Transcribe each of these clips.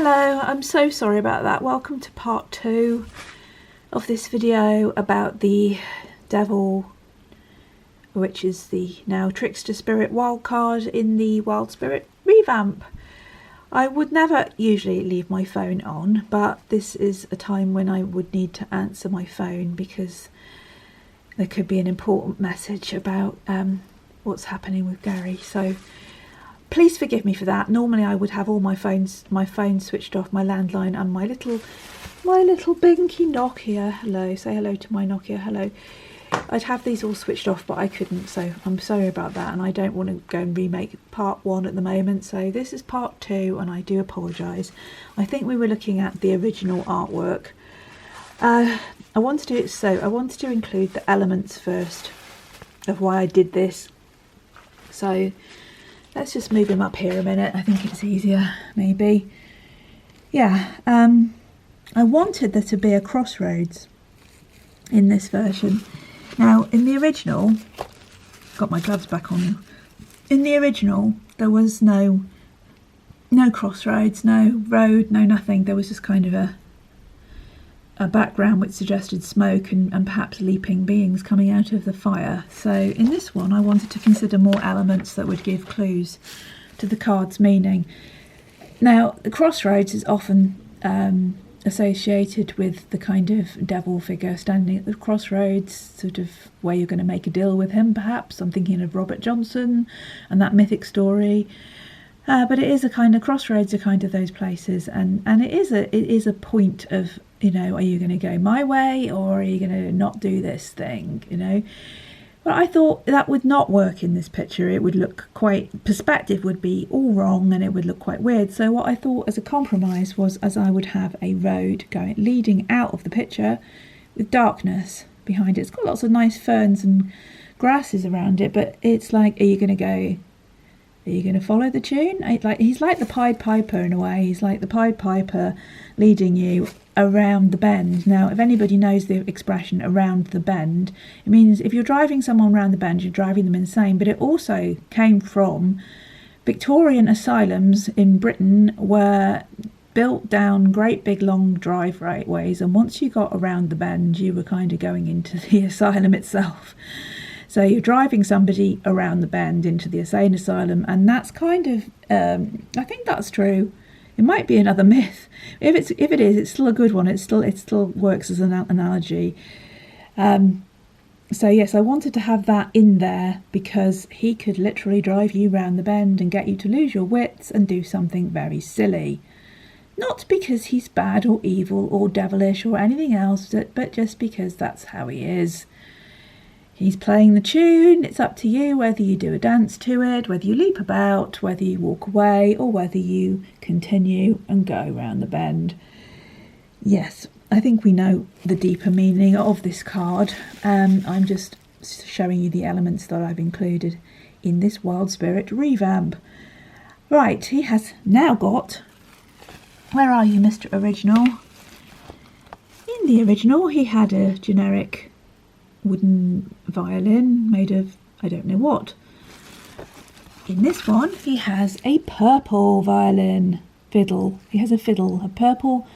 Hello, I'm so sorry about that. Welcome to part 2 of this video about the Devil, which is the now Trickster Spirit wildcard in the Wild Spirit Revamp. I would never usually leave my phone on, but this is a time when I would need to answer my phone because there could be an important message about what's happening with Gary. So please forgive me for that. Normally I would have all my phone switched off, my landline and my little binky Nokia. Hello, say hello to my Nokia. Hello. I'd have these all switched off, but I couldn't, so I'm sorry about that, and I don't want to go and remake part 1 at the moment, so this is part 2 and I do apologise. I think we were looking at the original artwork. I wanted to include the elements first of why I did this. So let's just move him up here a minute. I think it's easier, maybe. Yeah, I wanted there to be a crossroads in this version. Now, in the original, got my gloves back on. In the original, there was no crossroads, no road, no nothing. There was just kind of a background which suggested smoke and perhaps leaping beings coming out of the fire. So in this one, I wanted to consider more elements that would give clues to the card's meaning. Now, the crossroads is often associated with the kind of devil figure standing at the crossroads, sort of where you're going to make a deal with him, perhaps. I'm thinking of Robert Johnson and that mythic story. But it is a kind of crossroads, are kind of those places, and it is a point of, you know, are you going to go my way or are you going to not do this thing, you know? But I thought that would not work in this picture. It would look quite, perspective would be all wrong and it would look quite weird. So what I thought as a compromise was, as I would have a road leading out of the picture with darkness behind it. It's got lots of nice ferns and grasses around it, but it's like, are you going to follow the tune? He's like the Pied Piper in a way. He's like the Pied Piper leading you around the bend. Now, if anybody knows the expression around the bend, it means if you're driving someone around the bend, you're driving them insane. But it also came from Victorian asylums in Britain were built down great big long driveways, and once you got around the bend, you were kind of going into the asylum itself. So you're driving somebody around the bend into the insane asylum, and that's kind of, I think that's true. It might be another myth. If it is, it's still a good one. It still works as an analogy. So yes, I wanted to have that in there because he could literally drive you round the bend and get you to lose your wits and do something very silly. Not because he's bad or evil or devilish or anything else, but just because that's how he is. He's playing the tune. It's up to you whether you do a dance to it, whether you leap about, whether you walk away, or whether you continue and go round the bend. Yes, I think we know the deeper meaning of this card. I'm just showing you the elements that I've included in this Wild Spirit Revamp. Right, he has now got... Where are you, Mr. Original? In the original, he had a generic wooden violin made of I don't know what. In this one he has a purple violin fiddle. He has a fiddle, a purple,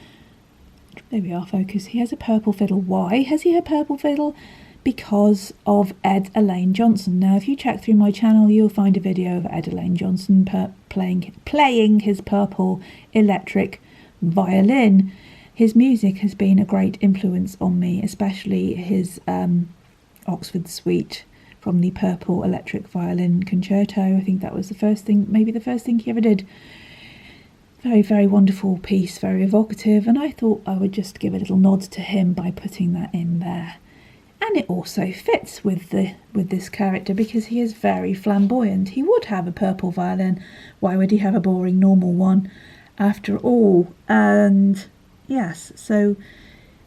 there we are, focus. He has a purple fiddle. Why has he a purple fiddle? Because of Ed Elaine Johnson. Now if you check through my channel you'll find a video of Ed Elaine Johnson playing his purple electric violin. His music has been a great influence on me, especially his Oxford Suite from the Purple Electric Violin Concerto. I think that was the first thing, maybe the first thing he ever did. Very, very wonderful piece, very evocative, and I thought I would just give a little nod to him by putting that in there. And it also fits with this character because he is very flamboyant. He would have a purple violin. Why would he have a boring normal one after all? And yes, so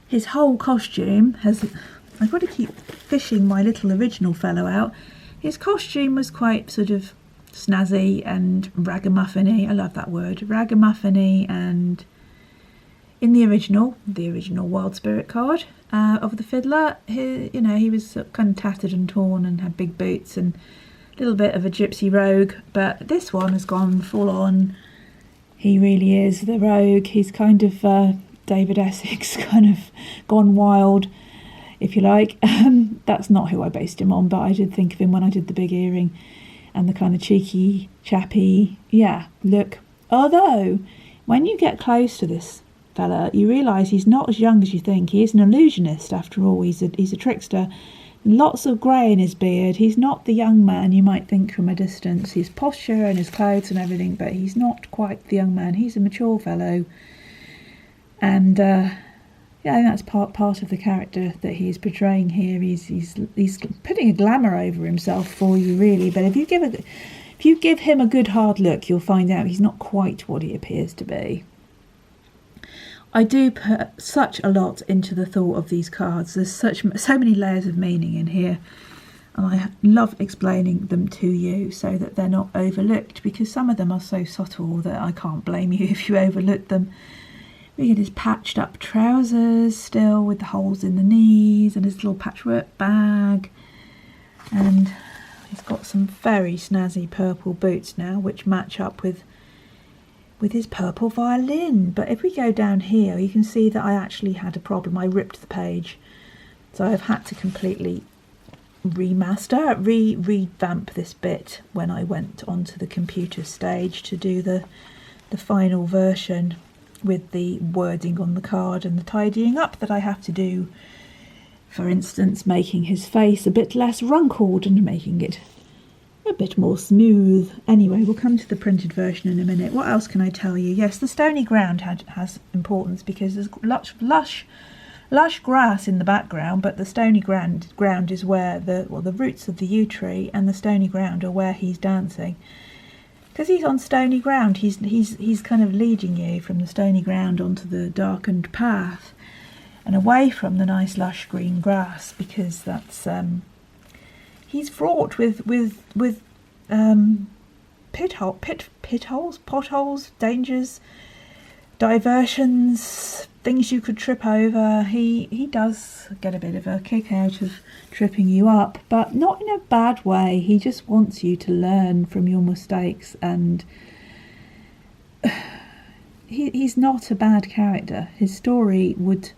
his whole costume has... I've got to keep fishing my little original fellow out. His costume was quite sort of snazzy and ragamuffin-y. I love that word, ragamuffin-y. And in the original Wild Spirit card of the fiddler, he was kind of tattered and torn and had big boots and a little bit of a gypsy rogue. But this one has gone full on He really is the rogue. He's kind of David Essex, kind of gone wild, if you like. That's not who I based him on, but I did think of him when I did the big earring and the kind of cheeky, chappy, look. Although, when you get close to this fella, you realise he's not as young as you think. He is an illusionist, after all. He's a trickster. Lots of grey in his beard. He's not the young man you might think from a distance. His posture and his clothes and everything, but he's not quite the young man. He's a mature fellow. And I think that's part of the character that he's portraying here. He's putting a glamour over himself for you, really. But if you give him a good hard look, you'll find out he's not quite what he appears to be. I do put such a lot into the thought of these cards. There's so many layers of meaning in here, and I love explaining them to you so that they're not overlooked, because some of them are so subtle that I can't blame you if you overlook them. We get his patched up trousers still with the holes in the knees, and his little patchwork bag, and he's got some very snazzy purple boots now, which match up with his purple violin. But if we go down here, you can see that I actually had a problem. I ripped the page, so I've had to completely revamp this bit when I went onto the computer stage to do the final version with the wording on the card and the tidying up that I have to do. For instance, making his face a bit less wrinkled and making it a bit more smooth. Anyway, we'll come to the printed version in a minute. What else can I tell you? Yes, the stony ground has importance because there's lush grass in the background, but the stony ground is where the roots of the yew tree and the stony ground are where he's dancing. Because he's on stony ground, he's kind of leading you from the stony ground onto the darkened path and away from the nice lush green grass, because that's he's fraught with potholes, dangers, diversions, things you could trip over. He does get a bit of a kick out of tripping you up, but not in a bad way. He just wants you to learn from your mistakes, and he's not a bad character. His story would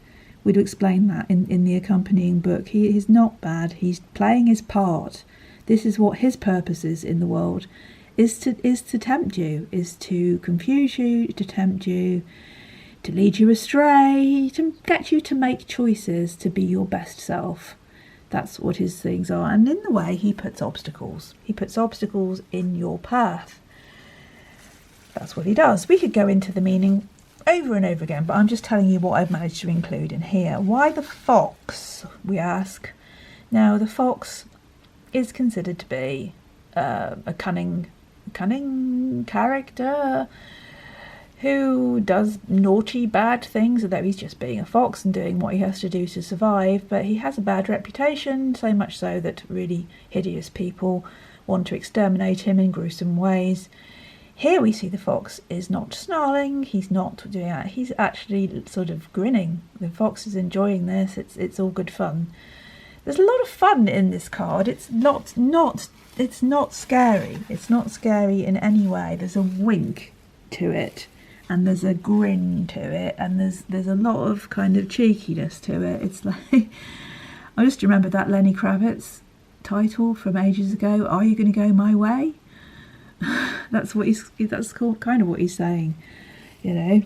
explain that in the accompanying book. He is not bad. He's playing his part. This is what his purpose is in the world, is to tempt you, is to confuse you, to tempt you, to lead you astray, to get you to make choices to be your best self. That's what his things are. And in the way, he puts obstacles. He puts obstacles in your path. That's what he does. We could go into the meaning over and over again, but I'm just telling you what I've managed to include in here. Why the fox, we ask. Now, the fox is considered to be a cunning character who does naughty, bad things, although he's just being a fox and doing what he has to do to survive. But he has a bad reputation, so much so that really hideous people want to exterminate him in gruesome ways. Here we see the fox is not snarling, he's not doing that, he's actually sort of grinning. The fox is enjoying this, it's all good fun. There's a lot of fun in this card. It's not scary. It's not scary in any way. There's a wink to it, and there's a grin to it, and there's a lot of kind of cheekiness to it. It's like, I just remember that Lenny Kravitz title from ages ago, Are You Going to Go My Way? That's kind of what he's saying, you know.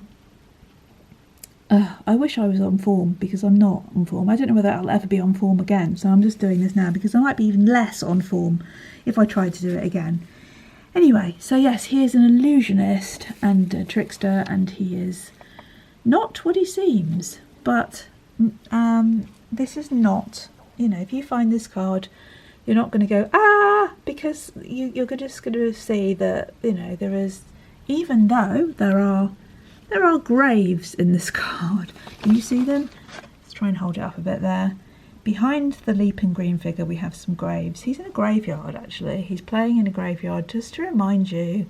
I wish I was on form, because I'm not on form. I don't know whether I'll ever be on form again, so I'm just doing this now because I might be even less on form if I tried to do it again. Anyway, so yes, he is an illusionist and a trickster, and he is not what he seems. But this is not, you know, if you find this card, you're not going to go, because you're just going to see that, you know, there is, even though there are graves in this card. Can you see them? Let's try and hold it up a bit there. Behind the leaping green figure we have some graves. He's in a graveyard, actually. He's playing in a graveyard just to remind you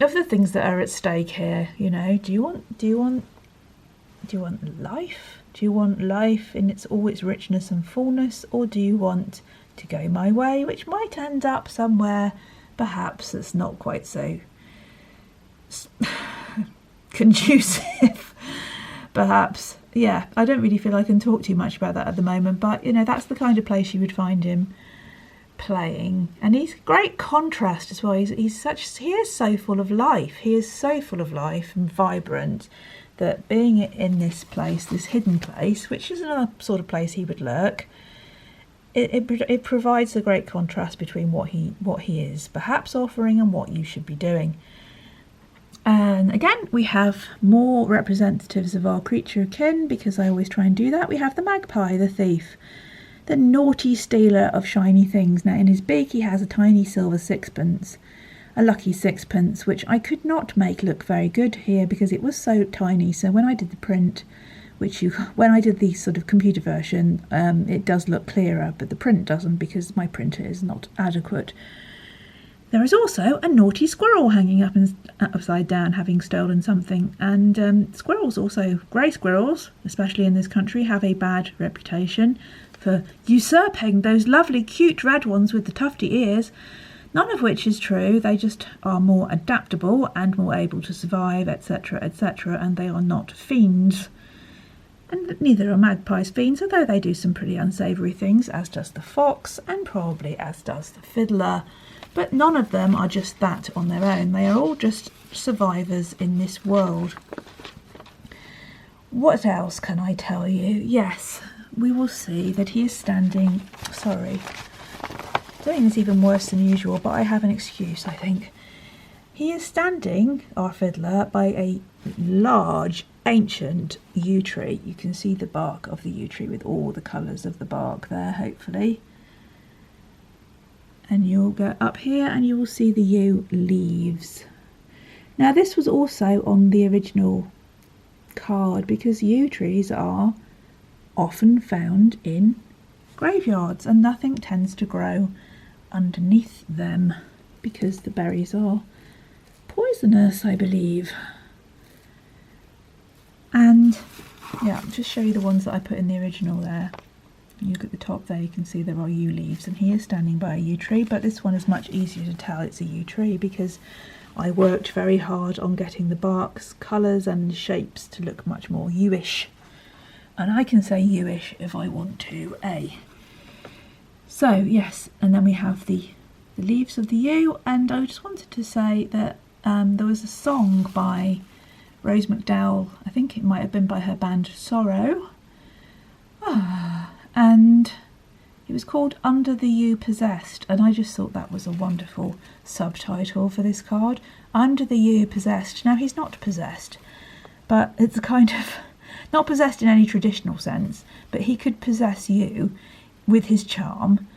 of the things that are at stake here. You know, do you want life? Do you want life in all its richness and fullness, or do you want to go my way, which might end up somewhere perhaps that's not quite so conducive, perhaps. Yeah, I don't really feel I can talk too much about that at the moment, but you know, that's the kind of place you would find him playing. And he's great contrast as well. He is so full of life. He is so full of life and vibrant that being in this place, this hidden place, which is another sort of place he would lurk, it provides a great contrast between what he is perhaps offering and what you should be doing. And again, we have more representatives of our creature kin, because I always try and do that. We have the magpie, the thief, the naughty stealer of shiny things. Now in his beak he has a tiny silver sixpence, a lucky sixpence, which I could not make look very good here because it was so tiny. So when I did the print, when I did the sort of computer version, it does look clearer, but the print doesn't because my printer is not adequate. There is also a naughty squirrel hanging up and upside down, having stolen something. And squirrels also, grey squirrels, especially in this country, have a bad reputation for usurping those lovely cute red ones with the tufty ears. None of which is true. They just are more adaptable and more able to survive, etc., etc., and they are not fiends. And neither are magpies fiends, although they do some pretty unsavoury things, as does the fox, and probably as does the fiddler. But none of them are just that on their own. They are all just survivors in this world. What else can I tell you? Yes, we will see that he is standing... Sorry, doing this even worse than usual, but I have an excuse, I think. He is standing, our fiddler, by a large, ancient yew tree. You can see the bark of the yew tree with all the colours of the bark there, hopefully. And you'll go up here and you will see the yew leaves. Now this was also on the original card because yew trees are often found in graveyards and nothing tends to grow underneath them because the berries are poisonous, I believe. And yeah, I'll just show you the ones that I put in the original there. You look at the top there, you can see there are yew leaves, and he is standing by a yew tree, but this one is much easier to tell it's a yew tree because I worked very hard on getting the bark's colours and shapes to look much more yewish. And I can say yewish if I want to, So yes, and then we have the leaves of the yew, and I just wanted to say that there was a song by Rose McDowell, I think it might have been by her band Sorrow, and it was called Under the Yew Possessed, and I just thought that was a wonderful subtitle for this card. Under the Yew Possessed. Now he's not possessed, but it's a kind of, not possessed in any traditional sense, but he could possess you with his charm,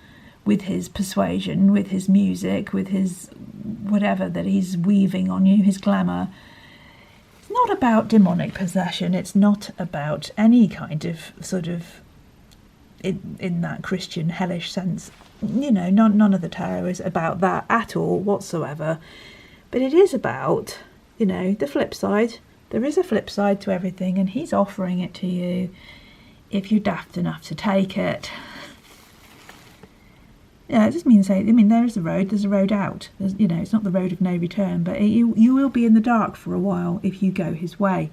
with his persuasion, with his music, with his whatever that he's weaving on you, his glamour. It's not about demonic possession, it's not about any kind of sort of in that Christian hellish sense, you know, none of the tarot is about that at all whatsoever, but it is about, you know, the flip side. There is a flip side to everything, and he's offering it to you if you're daft enough to take it. Yeah, it just means, I mean, there's a road out. There's, you know, it's not the road of no return, but you will be in the dark for a while if you go his way.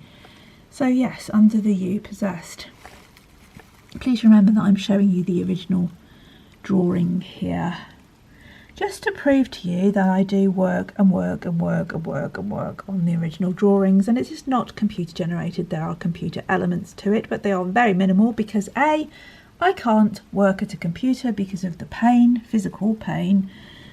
So yes, Under the Yew Possessed. Please remember that I'm showing you the original drawing here, just to prove to you that I do work on the original drawings, and it's just not computer generated. There are computer elements to it, but they are very minimal because I can't work at a computer because of the pain, physical pain,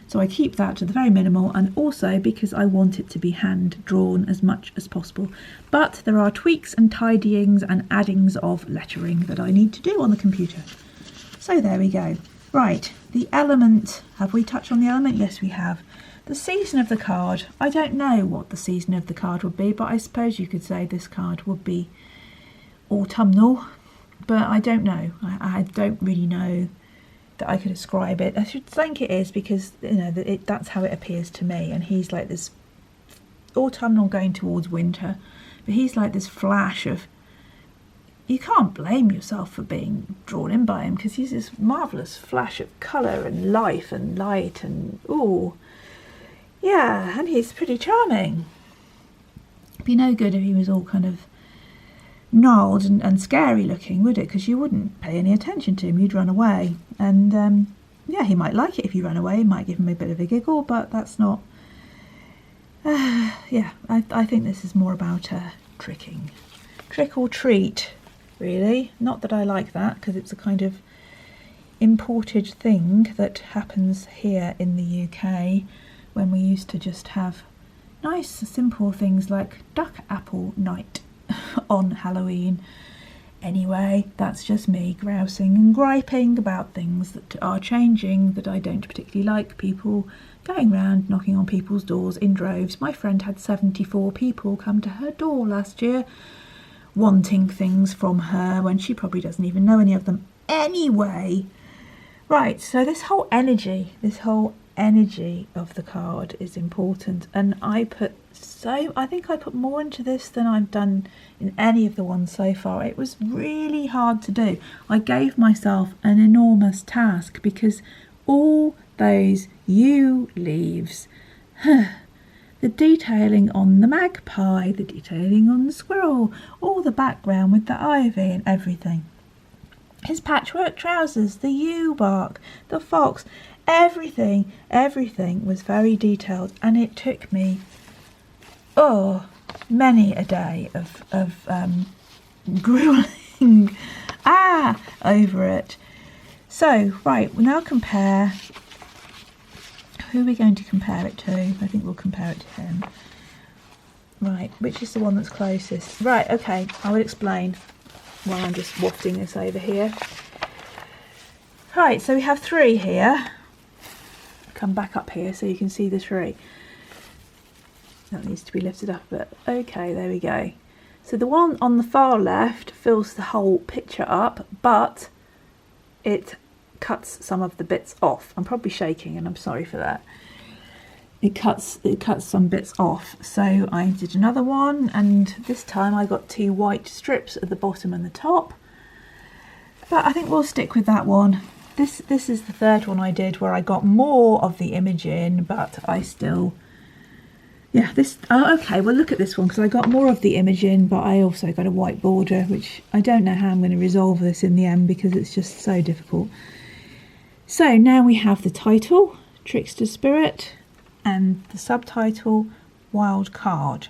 so I keep that to the very minimal, and also because I want it to be hand drawn as much as possible. But there are tweaks and tidyings and addings of lettering that I need to do on the computer. So there we go. Right, the element. Have we touched on the element? Yes, we have. The season of the card. I don't know what the season of the card would be, but I suppose you could say this card would be autumnal, but I don't know. I don't really know that I could describe it. I should think it is because, you know, that's how it appears to me, and he's like this autumnal going towards winter, but he's like this flash of, you can't blame yourself for being drawn in by him because he's this marvellous flash of colour and life and light and ooh, yeah, and he's pretty charming. Be no good if he was all kind of gnarled and scary looking, would it? Because you wouldn't pay any attention to him, you'd run away. And yeah, he might like it if you run away, might give him a bit of a giggle, but that's not... yeah, I think this is more about tricking. Trick or treat, really. Not that I like that, because it's a kind of imported thing that happens here in the UK, when we used to just have nice simple things like duck apple night on Halloween. Anyway, that's just me grousing and griping about things that are changing that I don't particularly like. People going round knocking on people's doors in droves. My friend had 74 people come to her door last year wanting things from her when she probably doesn't even know any of them anyway. Right, so this whole energy of the card is important, and I think I put more into this than I've done in any of the ones so far. It was really hard to do. I gave myself an enormous task because all those yew leaves, the detailing on the magpie, the detailing on the squirrel, all the background with the ivy and everything, his patchwork trousers, the yew bark, the fox, everything was very detailed, and it took me many a day of grueling over it. So right, we'll now compare. Who are we going to compare it to? I think we'll compare it to him. Right, which is the one that's closest? Right, okay, I will explain while I'm just wafting this over here. Right, so we have 3 here. Come back up here so you can see the 3. That needs to be lifted up a bit. Okay, there we go. So the one on the far left fills the whole picture up, but it cuts some of the bits off. I'm probably shaking and I'm sorry for that. It cuts some bits off. So I did another one, and this time I got 2 white strips at the bottom and the top. But I think we'll stick with that one. This is the 3rd one I did where I got more of the image in, but I still... Yeah, okay, well look at this one, because I got more of the image in, but I also got a white border, which I don't know how I'm going to resolve this in the end because it's just so difficult. So now we have the title, Trickster Spirit, and the subtitle, Wild Card.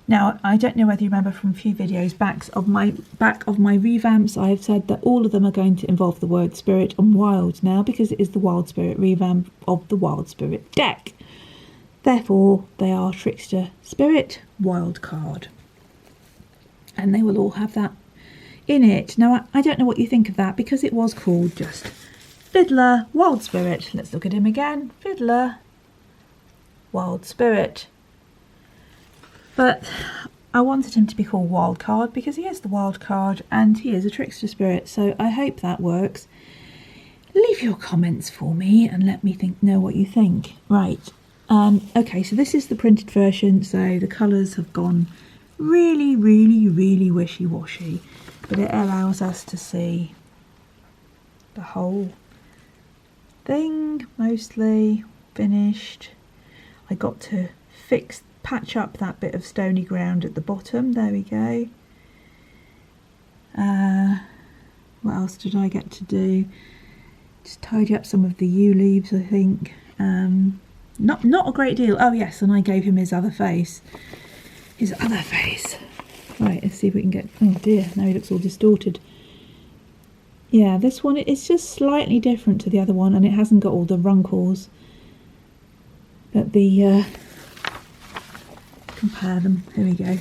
Now, I don't know whether you remember from a few videos back of my revamps, I have said that all of them are going to involve the word spirit and wild now, because it is the Wild Spirit revamp of the Wild Spirit deck. Therefore, they are Trickster Spirit Wild Card. And they will all have that in it. Now, I don't know what you think of that, because it was called just Fiddler Wild Spirit. Let's look at him again. Fiddler Wild Spirit. But I wanted him to be called Wild Card because he is the wild card and he is a Trickster Spirit. So I hope that works. Leave your comments for me and let me know what you think. Right. Okay, so this is the printed version. So the colours have gone really, really, really wishy-washy. But it allows us to see the whole thing mostly finished. I got to patch up that bit of stony ground at the bottom. There we go. What else did I get to do? Just tidy up some of the yew leaves, I think. Not a great deal. Oh yes, and I gave him his other face. Right, let's see if we can get... Oh dear, now he looks all distorted. Yeah, this one is just slightly different to the other one, and it hasn't got all the runkles. But the... compare them. Here we go.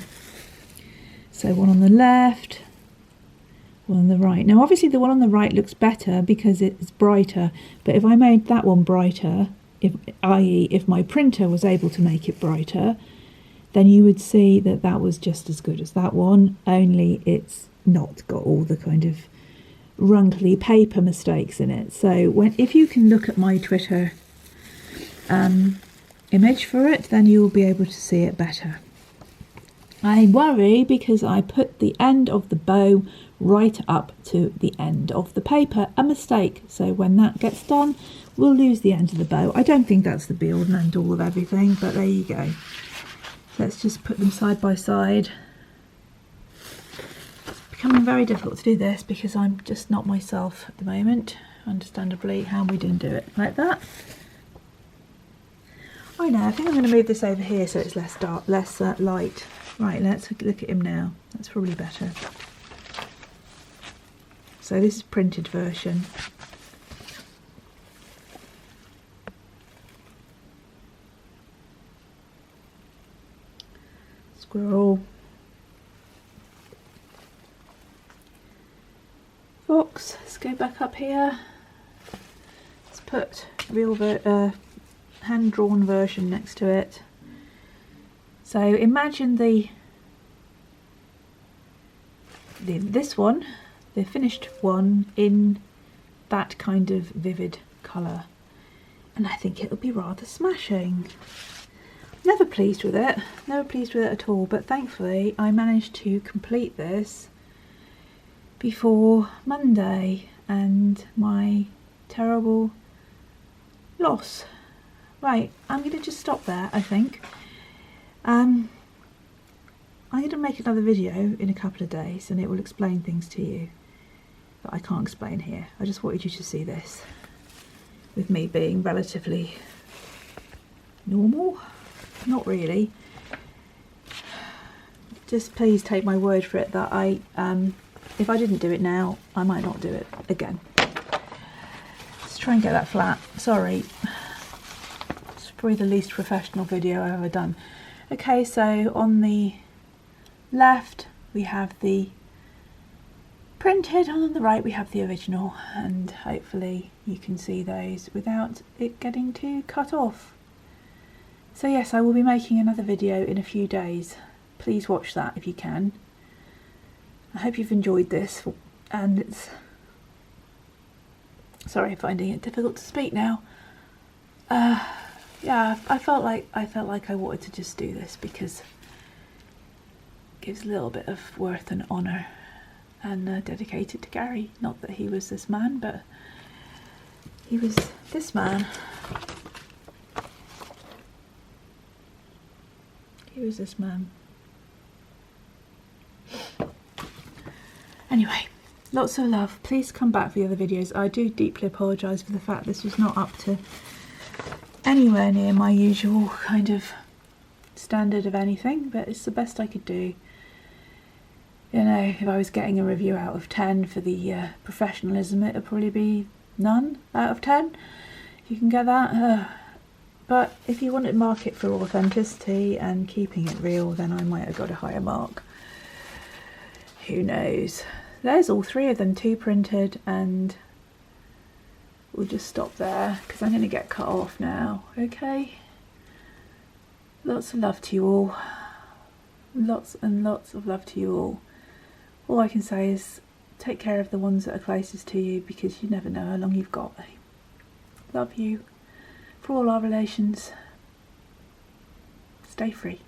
So one on the left, one on the right. Now obviously the one on the right looks better because it's brighter, but if I made that one brighter, i.e. if my printer was able to make it brighter, then you would see that that was just as good as that one, only it's not got all the kind of wrinkly paper mistakes in it. So if you can look at my Twitter image for it, then you will be able to see it better. I worry because I put the end of the bow right up to the end of the paper, a mistake. So when that gets done, we'll lose the end of the bow. I don't think that's the be all and end all of everything, but there you go. Let's just put them side by side. It's becoming very difficult to do this because I'm just not myself at the moment, understandably. How we didn't do it like that. I know, I think I'm going to move this over here so it's less dark, less light. Right, let's look at him now. That's probably better. So this is printed version. Squirrel. Fox. Let's go back up here. Let's put real hand-drawn version next to it. So imagine this one, the finished one, in that kind of vivid colour, and I think it'll be rather smashing. Never pleased with it at all, but thankfully I managed to complete this before Monday and my terrible loss. Right, I'm going to just stop there, I think. I'm going to make another video in a couple of days and it will explain things to you that I can't explain here. I just wanted you to see this, with me being relatively normal. Not really. Just please take my word for it that if I didn't do it now, I might not do it again. Let's try and get that flat. Sorry. It's probably the least professional video I've ever done. Okay, so on the left we have the printed, and on the right we have the original, and hopefully you can see those without it getting too cut off. So yes, I will be making another video in a few days. Please watch that if you can. I hope you've enjoyed this, and it's... Sorry, I'm finding it difficult to speak now. Yeah, I felt like I wanted to just do this because it gives a little bit of worth and honour, and dedicated to Gary. Not that he was this man, but he was this man. He was this man. Anyway, lots of love. Please come back for the other videos. I do deeply apologise for the fact this was not up to anywhere near my usual kind of standard of anything, but it's the best I could do. You know, if I was getting a review out of 10 for the professionalism, it would probably be none out of 10. If you can get that. But if you wanted market for authenticity and keeping it real, then I might have got a higher mark. Who knows? There's all three of them, 2 printed, and we'll just stop there because I'm going to get cut off now. Okay? Lots of love to you all. Lots and lots of love to you all. All I can say is take care of the ones that are closest to you, because you never know how long you've got. Love you. For all our relations, stay free.